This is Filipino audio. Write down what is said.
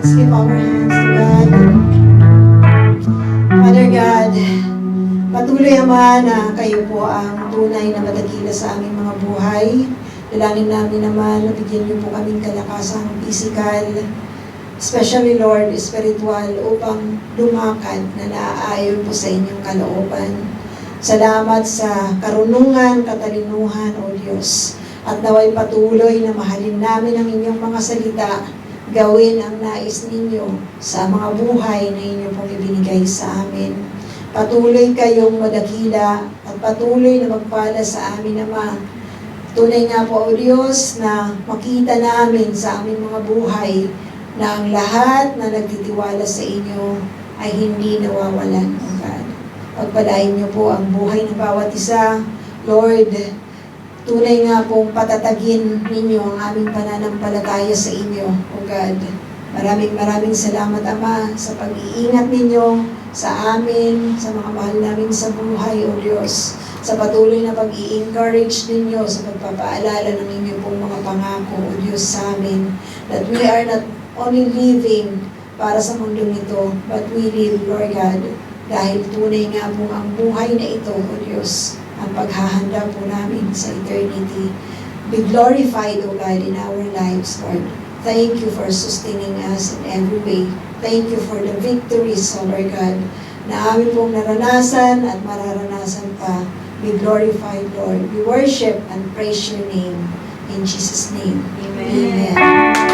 Let's give our hands to God. Father God, patuloy Ama na kayo po ang tunay na madakila sa aming mga buhay. Dalangin namin naman na bigyan niyo po kaming kalakasang physical, especially Lord, spiritual, upang lumakad na naaayon po sa inyong kalooban. Salamat sa karunungan, katalinuhan, O Diyos. At naway patuloy na mahalin namin ang inyong mga salita, gawin ang nais ninyo sa mga buhay na inyo pong ibinigay sa amin. Patuloy kayong madakila at patuloy na magpala sa amin, Ama. Tunay nga po, O Diyos, na makita namin sa aming mga buhay na ang lahat na nagtitiwala sa inyo ay hindi nawawalan, O God. Pagpalain niyo po ang buhay ng bawat isa, Lord. Tunay nga pong patatagin ninyo ang aming pananampalataya sa inyo, O God. Maraming salamat, Ama, sa pag-iingat ninyo sa amin, sa mga mahal namin sa buhay, O Diyos. Sa patuloy na pag-i-encourage ninyo sa pagpapaalala ng inyong pong mga pangako, O Diyos, sa amin. That we are not only living para sa mundo nito, but we live, Lord God, dahil tunay nga po ang buhay na ito, O Diyos, ang paghahanda po namin sa eternity. Be glorified, O God, in our lives, Lord. Thank you for sustaining us in every way. Thank you for the victories, O Lord God, na amin pong naranasan at mararanasan pa. Be glorified, Lord. We worship and praise your name. In Jesus' name. Amen. Amen.